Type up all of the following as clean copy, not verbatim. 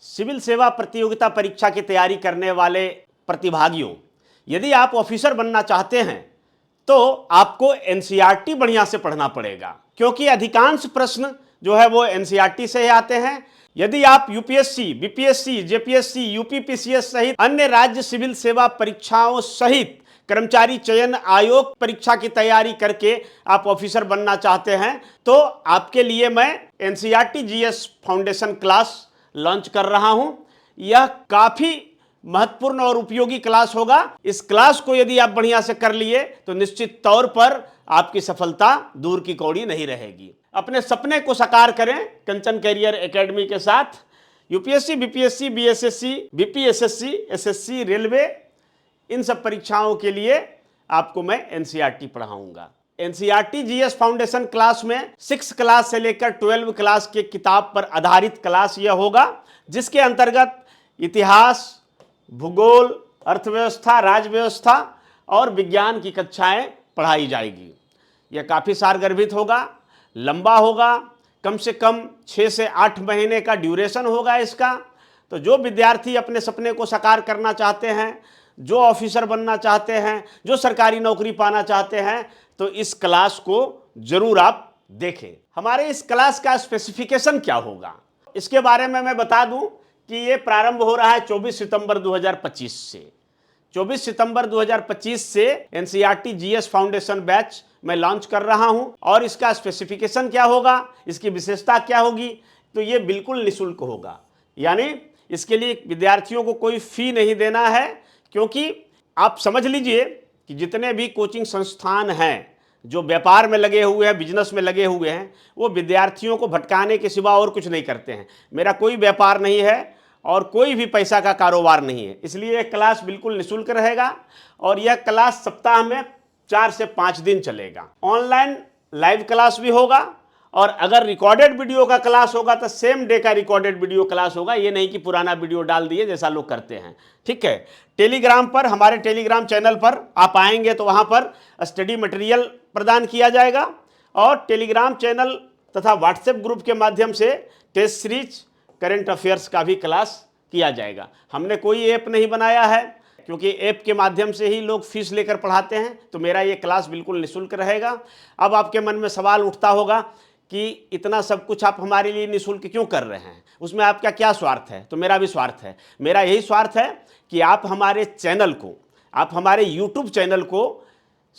Civil सेवा प्रतियोगिता परीक्षा की तैयारी करने वाले प्रतिभागियों, यदि आप ऑफिसर बनना चाहते हैं तो आपको एनसीईआरटी बढ़िया से पढ़ना पड़ेगा, क्योंकि अधिकांश प्रश्न जो है वो एनसीईआरटी से ही आते हैं। यदि आप यूपीएससी, बीपीएससी, जेपीएससी, यूपीपीसीएस सहित अन्य राज्य सिविल सेवा परीक्षाओं सहित कर्मचारी चयन आयोग परीक्षा की तैयारी करके आप ऑफिसर बनना चाहते हैं तो आपके लिए मैं NCERT GS foundation class launch कर रहा हूं। यह काफी महत्वपूर्ण और उपयोगी क्लास होगा। इस क्लास को यदि आप बढ़िया से कर लिए तो निश्चित तौर पर आपकी सफलता दूर की कौड़ी नहीं रहेगी। अपने सपने को साकार करें कंचन कैरियर एकेडमी के साथ। UPSC, BPSC, BSSC, BPSSC, SSC, railway, इन सब परीक्षाओं के लिए आपको मैं एनसीईआरटी पढ़ाऊंगा। एनसीईआरटी जीएस फाउंडेशन क्लास में 6 क्लास से लेकर 12 क्लास के किताब पर आधारित क्लास यह होगा, जिसके अंतर्गत इतिहास, भूगोल, अर्थव्यवस्था, राजव्यवस्था और विज्ञान की कक्षाएं पढ़ाई जाएगी। यह काफ़ी सारगर्भित होगा, लंबा होगा, कम से कम 6 से 8 महीने का ड्यूरेशन होगा इसका। तो जो विद्यार्थी अपने सपने को साकार करना चाहते हैं, जो ऑफिसर बनना चाहते हैं, जो सरकारी नौकरी पाना चाहते हैं, तो इस क्लास को जरूर आप देखें। हमारे इस क्लास का स्पेसिफिकेशन क्या होगा, इसके बारे में मैं बता दूं कि ये प्रारंभ हो रहा है 24 सितंबर 2025 से। 24 सितंबर 2025 से एनसीईआरटी जीएस फाउंडेशन बैच मैं लॉन्च कर रहा हूं। और इसका स्पेसिफिकेशन क्या होगा, इसकी विशेषता क्या होगी, तो ये बिल्कुल निःशुल्क होगा। यानी इसके लिए विद्यार्थियों को कोई फी नहीं देना है, क्योंकि आप समझ लीजिए कि जितने भी कोचिंग संस्थान हैं जो व्यापार में लगे हुए हैं, बिजनेस में लगे हुए हैं, वो विद्यार्थियों को भटकाने के सिवा और कुछ नहीं करते हैं। मेरा कोई व्यापार नहीं है और कोई भी पैसा का कारोबार नहीं है, इसलिए यह क्लास बिल्कुल निःशुल्क रहेगा। और यह क्लास सप्ताह में 4 से 5 दिन चलेगा। ऑनलाइन लाइव क्लास भी होगा, और अगर रिकॉर्डेड वीडियो का क्लास होगा तो सेम डे का रिकॉर्डेड वीडियो क्लास होगा। ये नहीं कि पुराना वीडियो डाल दिए जैसा लोग करते हैं, ठीक है। टेलीग्राम पर, हमारे टेलीग्राम चैनल पर आप आएंगे तो वहाँ पर स्टडी मटेरियल प्रदान किया जाएगा, और टेलीग्राम चैनल तथा व्हाट्सएप ग्रुप के माध्यम से टेस्ट सीरीज, करंट अफेयर्स का भी क्लास किया जाएगा। हमने कोई ऐप नहीं बनाया है, क्योंकि ऐप के माध्यम से ही लोग फीस लेकर पढ़ाते हैं। तो मेरा ये क्लास बिल्कुल निःशुल्क रहेगा। अब आपके मन में सवाल उठता होगा कि इतना सब कुछ आप हमारे लिए निःशुल्क क्यों कर रहे हैं, उसमें आपका क्या स्वार्थ है। तो मेरा भी स्वार्थ है। मेरा यही स्वार्थ है कि आप हमारे चैनल को, आप हमारे यूट्यूब चैनल को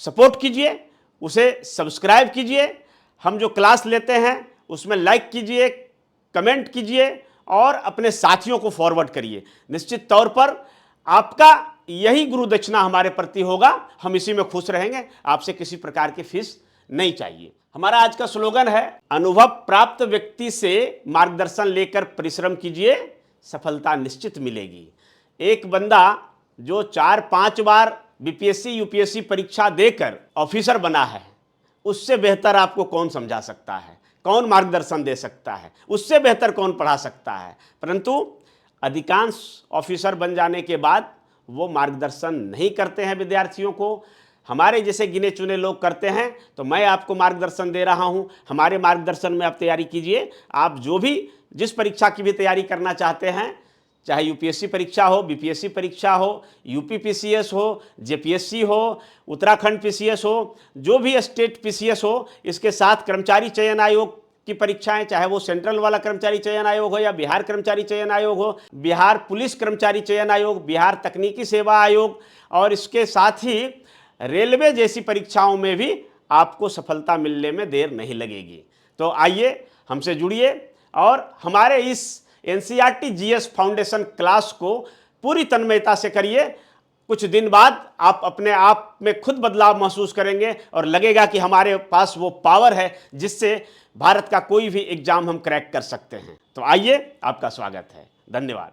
सपोर्ट कीजिए, उसे सब्सक्राइब कीजिए। हम जो क्लास लेते हैं उसमें लाइक कीजिए, कमेंट कीजिए और अपने साथियों को फॉरवर्ड करिए। निश्चित तौर पर आपका यही गुरु दक्षिणा हमारे प्रति होगा। हम इसी में खुश रहेंगे। आपसे किसी प्रकार की फीस नहीं चाहिए। हमारा आज का स्लोगन है, अनुभव प्राप्त व्यक्ति से मार्गदर्शन लेकर परिश्रम कीजिए, सफलता निश्चित मिलेगी। एक बंदा जो 4-5 बार बीपीएससी, यूपीएससी परीक्षा देकर ऑफिसर बना है, उससे बेहतर आपको कौन समझा सकता है, कौन मार्गदर्शन दे सकता है, उससे बेहतर कौन पढ़ा सकता है। परंतु अधिकांश ऑफिसर बन जाने के बाद वो मार्गदर्शन नहीं करते हैं विद्यार्थियों को। हमारे जैसे गिने चुने लोग करते हैं। तो मैं आपको मार्गदर्शन दे रहा हूं। हमारे मार्गदर्शन में आप तैयारी कीजिए। आप जो भी जिस परीक्षा की भी तैयारी करना चाहते हैं, चाहे यूपीएससी परीक्षा हो, बीपीएससी परीक्षा हो, यूपीपीसीएस हो, जेपीएससी हो, उत्तराखंड पीसीएस हो, जो भी स्टेट पीसीएस हो, इसके साथ कर्मचारी चयन आयोग की परीक्षाएं, चाहे वो सेंट्रल वाला कर्मचारी चयन आयोग हो या बिहार कर्मचारी चयन आयोग हो, बिहार पुलिस कर्मचारी चयन आयोग, बिहार तकनीकी सेवा आयोग, और इसके साथ ही रेलवे जैसी परीक्षाओं में भी आपको सफलता मिलने में देर नहीं लगेगी। तो आइए हमसे जुड़िए और हमारे इस एनसीईआरटी जीएस फाउंडेशन क्लास को पूरी तन्मयता से करिए। कुछ दिन बाद आप अपने आप में खुद बदलाव महसूस करेंगे और लगेगा कि हमारे पास वो पावर है जिससे भारत का कोई भी एग्जाम हम क्रैक कर सकते हैं। तो आइए, आपका स्वागत है। धन्यवाद।